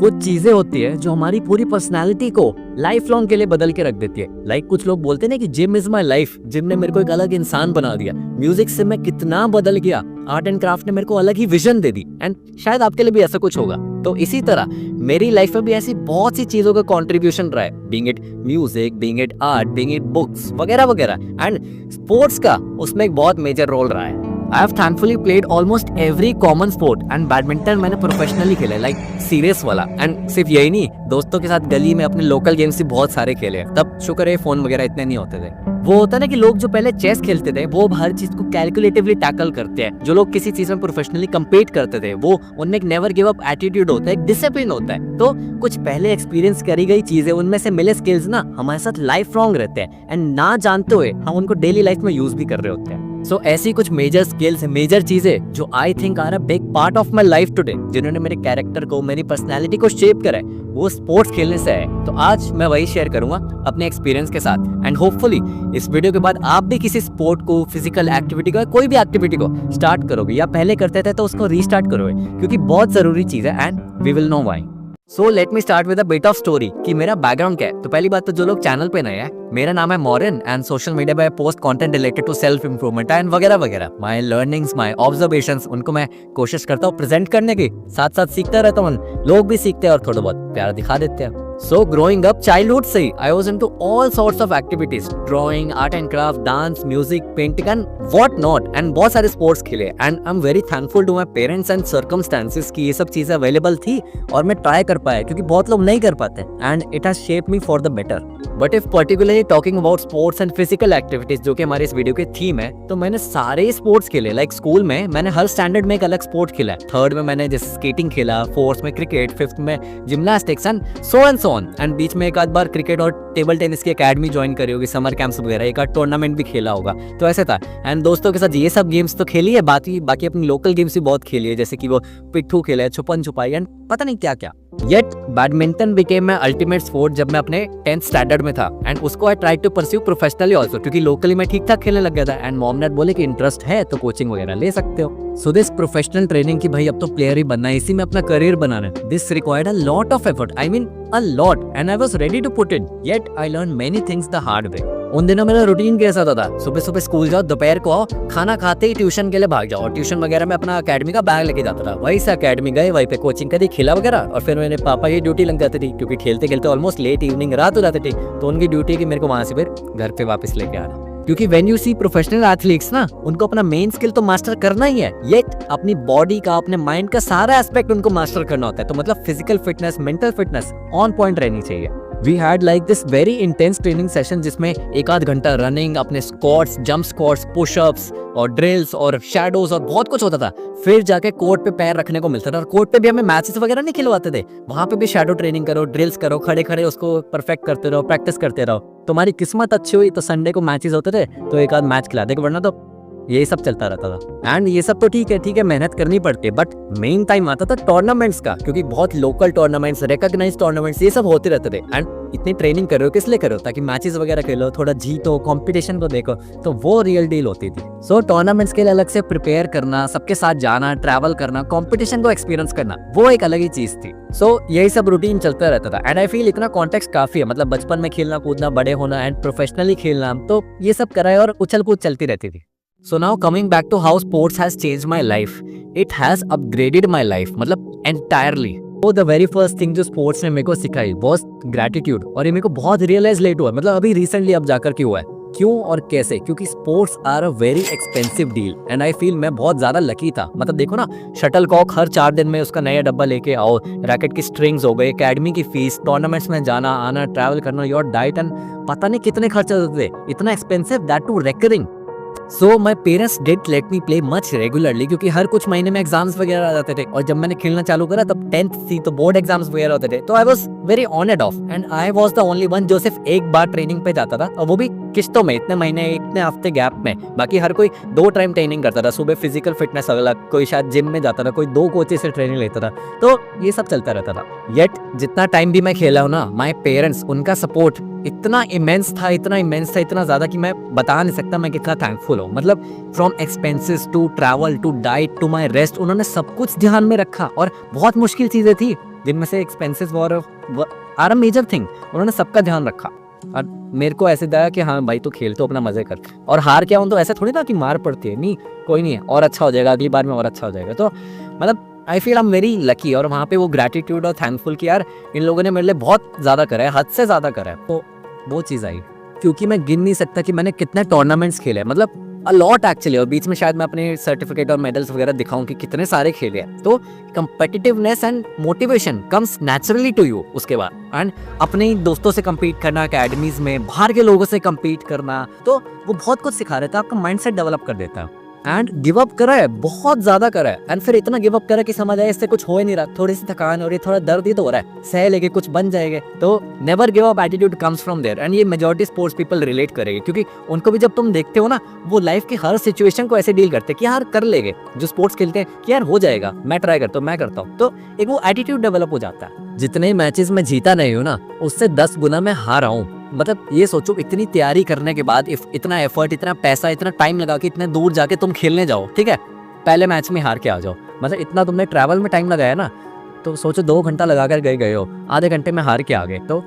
कुछ चीजें होती है जो हमारी पूरी पर्सनालिटी को लाइफ लॉन्ग के लिए बदल के रख देती है। लाइक कुछ लोग बोलते हैं ना कि gym is my life, gym ने मेरे को एक अलग इंसान बना दिया। म्यूजिक से मैं कितना बदल गया, आर्ट एंड क्राफ्ट ने मेरे को अलग ही विजन दे दी। एंड शायद आपके लिए भी ऐसा कुछ होगा। तो इसी तरह मेरी लाइफ में भी ऐसी बहुत सी चीजों का कंट्रीब्यूशन रहा है, being it music, being it art, being it books वगैरह वगैरह। एंड स्पोर्ट्स का उसमें एक बहुत मेजर रोल रहा है। I have thankfully played almost every common sport and badminton मैंने प्रोफेशनली खेला है, लाइक सीरियस वाला। एंड सिर्फ यही नहीं, दोस्तों के साथ गली में अपने लोकल गेम्स भी बहुत सारे खेले हैं। तब शुक्र है फोन वगैरह इतने नहीं होते थे। वो होता है ना कि लोग जो पहले चेस खेलते थे वो हर चीज को कैलकुलेटिवली टैकल करते हैं। जो लोग किसी चीज में प्रोफेशनली कम्पीट करते थे वो उनमें एक नेवर गिव अप एटीट्यूड होता है, एक डिसिप्लिन होता है। तो कुछ पहले एक्सपीरियंस करी गई चीजें, उनमें से मिले स्किल्स ना हमारे साथ लाइफ लॉन्ग रहते हैं एंड ना जानते हुए हम उनको डेली लाइफ में यूज भी कर रहे होते हैं। सो ऐसी कुछ मेजर स्किल्स, मेजर चीजें जो I think are a big part of my life today, जिन्होंने मेरे कैरेक्टर को, मेरी पर्सनैलिटी को शेप करा है, वो स्पोर्ट्स खेलने से है। तो आज मैं वही शेयर करूंगा अपने एक्सपीरियंस के साथ। एंड होपफुली इस वीडियो के बाद आप भी किसी स्पोर्ट को, फिजिकल एक्टिविटी को, कोई भी एक्टिविटी को स्टार्ट करोगे या पहले करते थे तो उसको रीस्टार्ट करोगे, क्योंकि बहुत जरूरी चीज है and we will know why. So let me start with a bit of story कि मेरा बैकग्राउंड क्या है। तो पहली बात तो जो लोग चैनल पे नए हैं, मेरा नाम है मॉरिन एंड सोशल मीडिया पे post content related to self improvement and वगैरह वगैरह। माय लर्निंग्स, माय ऑब्जर्वेशंस, उनको मैं कोशिश करता हूँ प्रेजेंट करने की, साथ साथ सीखता रहता हूँ। लोग भी सीखते हैं और थोड़ा बहुत प्यार दिखा देते हैं। सो ग्रोइंग अप, चाइल्डहुड से ही I was into all sorts of activities, drawing, art and craft, dance, music, painting and what not. And बहुत सारे स्पोर्ट्स खेले and I am very thankful to my parents and circumstances कि ये सब चीजें available थी और मैं ट्राई कर पाया, क्योंकि बहुत लोग नहीं कर पाते and it has shaped me for the better. But if particularly talking about sports and physical activities, जो कि हमारे इस वीडियो की थीम है, तो मैंने सारे स्पोर्ट्स खेले। लाइक स्कूल में मैंने हर स्टैंडर्ड में एक अलग स्पोर्ट खेला है। थर्ड में मैंने जैसे स्केटिंग खेला, फोर्थ में क्रिकेट, फिफ्थ में gymnastics and so on. And बीच में एक आध बार क्रिकेट और टेबल टेनिस की एकेडमी ज्वाइन करी होगी, समर कैंप्स वगैरह, एक आध टूर्नामेंट भी खेला होगा। तो ऐसे था। एंड दोस्तों के साथ ये सब गेम्स तो खेली है, बाकी अपनी लोकल गेम्स भी बहुत खेली है, जैसे कि वो पिट्ठू खेला है, छुपन छुपाई एंड पता नहीं क्या क्या। Yet badminton became my ultimate sport जब मैं अपने 10th स्टैंडर्ड में था एंड उसको I tried to pursue professionally also, क्योंकि लोकली मैं ठीक ठाक खेलने लग गया था एंड मॉम ने बोले कि इंटरेस्ट है तो कोचिंग वगैरह ले सकते हो। सो दिस प्रोफेशनल ट्रेनिंग की भाई अब तो प्लेयर ही बनना है, इसी में अपना करियर बनाना है। This required a lot of effort, I mean a lot, and I was ready to put in, yet I learn many things the hard way. उन दिनों मेरा रूटीन कैसा होता था, सुबह सुबह स्कूल जाओ, दोपहर को आओ, खाना खाते ही ट्यूशन के लिए भाग जाओ। ट्यूशन वगैरह में अपना अकेडमी का बैग लेके जाता था, वहीं से अकेडमी गए, वहीं पे कोचिंग करी, खेला वगैरह, और फिर मेरे पापा की ड्यूटी लग जाती थी, क्योंकि खेलते खेलते ऑलमोस्ट लेट इवनिंग रात हो जाती थी। तो उनकी ड्यूटी की मेरे को वहां से फिर घर पे वापस लेके आना, क्योंकि when you see professional athletes ना, उनको अपना मेन स्किल तो मास्टर करना ही है, येट अपनी बॉडी का, अपने माइंड का सारा एस्पेक्ट उनको मास्टर करना होता है। तो मतलब physical fitness, mental fitness on point रहनी चाहिए। We had like this very intense training session जिसमें एक आध घंटा रनिंग, अपने स्क्वाट्स, जंप स्क्वाट्स, पुशअप्स और ड्रिल्स और शैडोज और बहुत कुछ होता था। फिर जाके कोर्ट पे पैर रखने को मिलता था, और कोर्ट पे भी हमें मैचेस वगैरह नहीं खिलवाते थे, वहां पे भी शैडो ट्रेनिंग करो, ड्रिल्स करो, खड़े खड़े उसको परफेक्ट करते रहो, प्रैक्टिस करते रहो। तुम्हारी किस्मत अच्छी हुई तो संडे को मैचेस होते थे तो एक आध मैच खिला दे, वरना तो यही सब चलता रहता था। एंड ये सब तो ठीक है, मेहनत करनी पड़ती है, बट मेन टाइम आता था टूर्नामेंट्स का, क्योंकि बहुत लोकल टूर्नामेंट्स, रिकॉग्नाइज्ड टूर्नामेंट्स, ये सब होते रहते थे। एंड इतनी ट्रेनिंग करो किस लिए करो, ताकि मैचेस वगैरह खेलो, थोड़ा जीतो, कंपटीशन को देखो, तो वो रियल डील होती थी। सो टूर्नामेंट्स के लिए अलग से प्रिपेयर करना, सबके साथ जाना, ट्रैवल करना, कंपटीशन को एक्सपीरियंस करना, वो एक अलग ही चीज थी। सो यही सब रूटीन चलता रहता था। एंड आई फील इतना कॉन्टेक्स्ट काफी है, मतलब बचपन में खेलना कूदना, बड़े होना एंड प्रोफेशनली खेलना, तो ये सब कराए और उछल कूद चलती रहती थी। So now coming back to how sports has changed my life, it has upgraded my life, मतलब entirely. तो the very first thing जो sports ने मेरे को सिखाई was gratitude, और ये मेरे को बहुत रियलाइज लेट हुआ, मतलब अभी रिसेंटली अब जाकर के हुआ है। क्यों और कैसे? क्योंकि sports are a very expensive deal and I feel मैं बहुत ज्यादा लकी था। मतलब देखो ना, शटल कॉक हर 4 दिन में उसका नया डब्बा लेके आओ, रैकेट की स्ट्रिंग्स हो गए, एकेडमी की फीस, टूर्नामेंट्स में जाना आना, ट्रैवल करना, योर डाइट, एंड पता नहीं कितने खर्च होते थे, इतना expensive, that too recurring. So my parents did let me play much regularly, क्योंकि हर कुछ महीने में एग्जाम्स वगैरह आ जाते थे, और जब मैंने खेलना चालू करा तब 10th थी तो बोर्ड एग्जाम्स वगैरह होते थे, तो I was very on end of, and I was the only one जो सिर्फ एक बार ट्रेनिंग पे जाता था, और वो भी किस्तों में, इतने महीने इतने हफ्ते गैप में। बाकी हर कोई 2 टाइम ट्रेनिंग करता था, सुबह फिजिकल फिटनेस अलग, कोई शायद जिम में जाता था, कोई 2 कोचेस से ट्रेनिंग लेता था, तो ये सब चलता रहता था। येट जितना टाइम भी मैं खेला हूँ ना, माई पेरेंट्स, उनका सपोर्ट इतना इमेंस था, इतना ज्यादा कि मैं बता नहीं सकता मैं कितना थैंकफुल हूँ। मतलब from expenses to travel to diet to my rest, उन्होंने सब कुछ ध्यान में रखा, और बहुत मुश्किल चीजें थी जिनमें से expenses are a major thing. उन्होंने सबका ध्यान रखा और मेरे को ऐसे दया कि हाँ भाई तू खेल तो अपना मजे कर, और हार क्या हो तो ऐसा थोड़ी ना कि मार पड़ती है, नहीं कोई नहीं है, और अच्छा हो जाएगा, अगली बार में और अच्छा हो जाएगा। तो मतलब I feel I am very lucky, और वहाँ पे वो ग्रैटिट्यूड और थैंकफुल कि यार इन लोगों ने मेरे लिए बहुत ज़्यादा करा है, हद से ज़्यादा करा है। तो वो चीज़ आई, क्योंकि मैं गिन नहीं सकता कि मैंने कितने टूर्नामेंट्स खेले, मतलब अ लॉट एक्चुअली, और बीच में शायद मैं अपने सर्टिफिकेट और मेडल्स वगैरह दिखाऊं कि कितने सारे खेले हैं। तो competitiveness and motivation comes naturally to you उसके बाद, एंड अपने ही दोस्तों से कम्पीट करना, अकेडमीज में बाहर के लोगों से कम्पीट करना, तो वो बहुत कुछ सिखा देता है, आपका माइंडसेट डेवलप कर देता है। एंड गिव अप करा है, बहुत ज्यादा करा है, एंड फिर इतना गिव अप करा कि समझ आया इससे कुछ हो ही नहीं रहा, थोड़ी सी थकान हो रही है, थोड़ा दर्द ही तो हो रहा है, सह लेके कुछ बन जाएंगे। तो never give up attitude comes from there, and ये मेजॉरिटी स्पोर्ट्स पीपल रिलेट करेंगे, क्योंकि उनको भी जब तुम देखते हो ना, वो लाइफ की हर सिचुएशन को ऐसे डील करते हैं कि यार कर लेंगे, जो स्पोर्ट्स खेलते हैं कि यार हो जाएगा, मैं ट्राई करता हूँ, मैं करता हूँ, तो एक वो एटीट्यूड डेवलप हो जाता है। जितने मैचेस में जीता नहीं हूँ ना, उससे 10 गुना मैं हारा हूँ। मतलब ये सोचो, इतनी तैयारी करने के बाद इतना एफर्ट, इतना पैसा, इतना टाइम लगा के इतने दूर जाके तुम खेलने जाओ, ठीक है, पहले मैच में हार के आ जाओ, मतलब इतना तुमने ट्रैवल में टाइम लगाया ना, तो सोचो 2 घंटा लगा कर गए हो, आधे घंटे में हार के आ गए, तो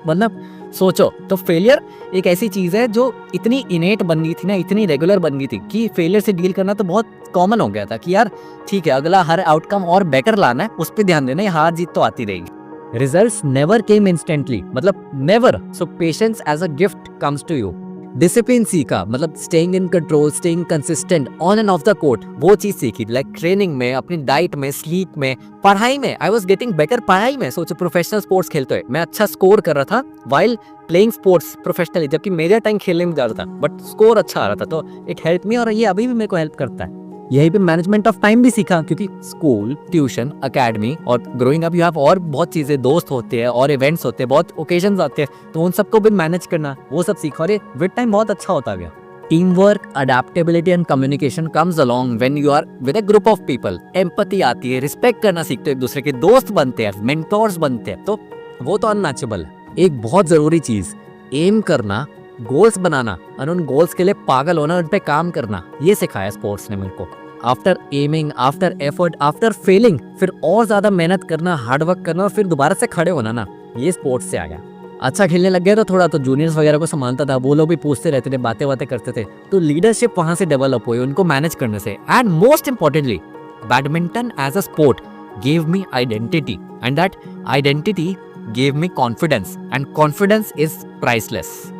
मतलब सोचो। तो फेलियर एक ऐसी चीज़ है जो इतनी इनेट बन गई थी ना, इतनी रेगुलर बन गई थी कि फेलियर से डील करना तो बहुत कॉमन हो गया था कि यार ठीक है, अगला हर आउटकम और बेटर लाना है, उस पर ध्यान देना, ये हार जीत तो आती रहेगी। Results never came instantly, मतलब never. So patience as a gift comes to you. Discipline सीखा, मतलब staying in control, staying consistent on and off the court, वो चीज़ सीखी, like training में, अपनी डाइट में, स्लीप में, पढ़ाई में। I was getting better पढ़ाई में। सोचो प्रोफेशनल स्पोर्ट्स खेलते हुए मैं अच्छा स्कोर कर रहा था while playing sports professionally, जबकि मेजर टाइम खेलने में जा रहा था, बट स्कोर अच्छा आ रहा था, तो इट हेल्प मी, और ये अभी भी मेरे को हेल्प करता है। यही पे मैनेजमेंट ऑफ टाइम भी सीखा, क्योंकि स्कूल, ट्यूशन, एकेडमी और ग्रोइंग अप यू हैव और बहुत चीज़ें, दोस्त होते हैं और इवेंट्स होते हैं, बहुत ओकेजन्स आते हैं, तो उन सबको भी मैनेज करना, वो सब सीखा, और ये विद टाइम बहुत अच्छा होता गया। Team work, adaptability and communication comes along when you are with a group of people. Empathy आती है, रिस्पेक्ट करना सीखते हो, एक दूसरे के दोस्त बनते हैं, मेंटोर्स बनते हैं, तो वो तो अनमैचेबल है। एक बहुत ज़रूरी चीज़, एम करना, गोल्स बनाना, और उन गोल्स के लिए पागल होना, उन पे काम करना, ये सिखाया स्पोर्ट्स ने मेरे को। After aiming, after effort, after failing, फिर और ज्यादा मेहनत करना, हार्ड वर्क करना, और फिर दोबारा से खड़े होना ना, ये स्पोर्ट्स से आ गया। अच्छा खेलने लग गया तो थोड़ा तो जूनियर्स वगैरह को संभालता था, वो लोग भी पूछते रहते थे, बातें बातें करते थे, तो लीडरशिप वहां से डेवलप हुई, उनको मैनेज करने से। And most importantly, badminton as a sport gave me identity, and that identity gave me confidence, and confidence is priceless.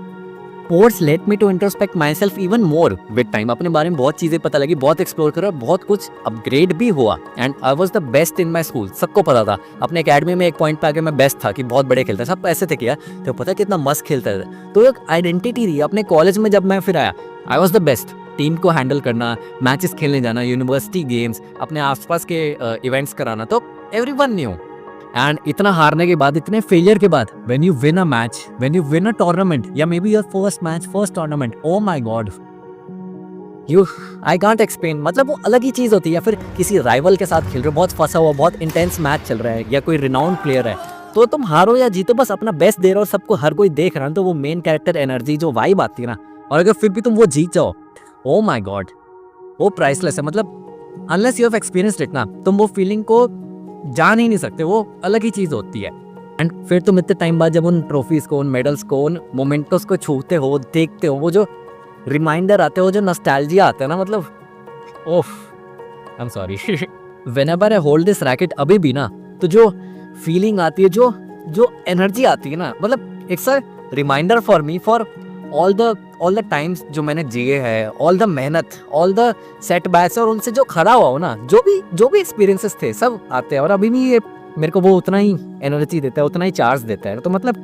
Sports led me to introspect myself even more with time. अपने बारे में बहुत चीज़ें पता लगी, बहुत एक्सप्लोर करा, बहुत कुछ अपग्रेड भी हुआ, and I was the best in my school. सबको पता था, अपने अकेडमी में एक पॉइंट पे आके मैं बेस्ट था कि बहुत बड़े खेलता, सब ऐसे थे कि यार तो पता कितना मस्त खेलता था, तो एक आइडेंटिटी रही। अपने कॉलेज में जब मैं फिर आया, I was the best, team को हैंडल करना, मैचेस खेलने जाना, यूनिवर्सिटी गेम्स, अपने आसपास के इवेंट्स कराना, तो एवरीवन न्यू। एंड इतना हारने के बाद, इतने फेलियर के बाद, when you win a match, when you win a tournament, या maybe your first match, first tournament, oh my God, you I can't explain, मतलब वो अलग ही चीज़ होती है। या फिर किसी राइवल के साथ खेल रहे हो, बहुत फंसा हुआ, बहुत इंटेंस मैच चल रहा है, या कोई रिनाउंड प्लेयर है, तो तुम हारो या जीतो, बस अपना बेस्ट दे रहे हो, सबको, हर कोई देख रहा है, तो वो मेन कैरेक्टर एनर्जी जो वाइब आती है ना, और अगर फिर भी तुम वो जीत जाओ, ओ माय गॉड, वो प्राइसलेस है। मतलब unless you have experienced it ना, तुम वो फीलिंग को जान ही नहीं सकते, वो अलग ही चीज़ होती है। एंड फिर तुम इतने टाइम बाद जब उन ट्रॉफीज को, उन मेडल्स को, उन मोमेंटोस को छूते हो, देखते हो, वो जो रिमाइंडर आते हो, जो नॉस्टैल्जिया आता है ना, मतलब ओफ, I am sorry, whenever I hold this racket, अभी भी ना, तो जो फीलिंग आती है, जो एनर्जी आती है ना, मतलब it's a reminder for me, for all the times जो मैंने जिए हैं, ऑल द मेहनत, ऑल द सेटबैक्स, और उनसे जो खड़ा हुआ हो ना, जो भी एक्सपीरियंसेस थे, सब आते हैं, और अभी भी ये मेरे को वो उतना ही एनर्जी देता है, उतना ही चार्ज देता है, तो मतलब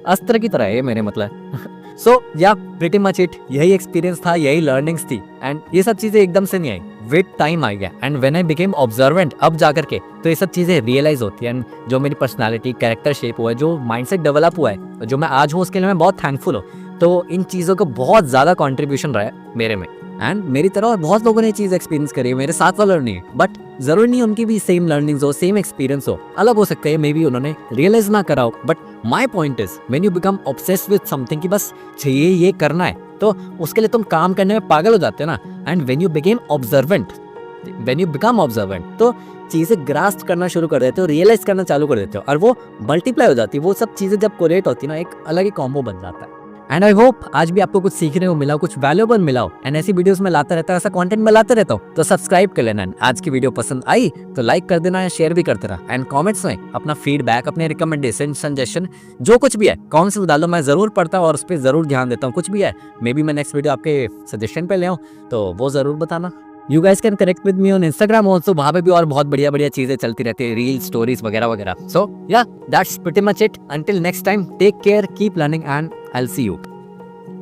अस्त्र की तरह है मेरे, मतलब सो या प्रीटी मच इट, यही एक्सपीरियंस था, यही लर्निंग्स थी, एंड ये सब चीज़ें एकदम से नहीं आई, विद टाइम आ गया, and when I became observant, अब जाकर के तो ये सब चीज़ें रियलाइज होती है, एंड जो मेरी पर्सनालिटी, कैरेक्टर शेप हुआ है, जो माइंडसेट डेवलप हुआ है, जो मैं आज हूँ, उसके लिए मैं बहुत थैंकफुल हूँ। तो इन चीज़ों का बहुत ज़्यादा कंट्रीब्यूशन रहा है मेरे में, एंड मेरी तरह और बहुत लोगों ने चीज़ एक्सपीरियंस करी है, मेरे साथ वाला नहीं है, बट ज़रूरी नहीं उनकी भी सेम लर्निंग्स हो, सेम एक्सपीरियंस हो, अलग हो सकते हैं, मे बी उन्होंने रियलाइज ना करा हो, but my point is when you become obsessed with something कि बस चाहिए ये करना है, तो उसके लिए तुम काम करने में पागल हो जाते हैं ना, and when you become observant, तो चीजें ग्रास्प करना शुरू कर देते हो, रियलाइज करना चालू कर देते हो और वो मल्टीप्लाई हो जाती है। वो सब चीजें जब कोरिलेट होती है ना, एक अलग ही कॉम्बो बन जाता है। एंड आई होप आज भी आपको कुछ सीखने को मिला हो, कुछ वैल्यूएबल मिला हो। एंड ऐसी वीडियोस में लाता रहता हूं, ऐसा कंटेंट में लाता रहता हूं, तो सब्सक्राइब कर लेना। आज की वीडियो पसंद आई तो लाइक कर देना या शेयर भी करते रहा। एंड कमेंट्स में अपना फीडबैक, अपने रिकमेंडेशन, सजेशन जो कुछ भी है कमेंट्स में डालो, मैं जरूर पढ़ता हूँ और उस पर जरूर ध्यान देता हूँ। कुछ भी है मे बी मैं नेक्स्ट वीडियो आपके सजेशन पे ले आऊँ, तो वो जरूर बताना। You guys can connect with me on Instagram also, वहाँ पे भी और बहुत बढ़िया बढ़िया चीजें चलती रहती है, रील स्टोरीज वगैरह वगैरह। So yeah, that's pretty much it. Until next time, take care, keep learning and I'll see you.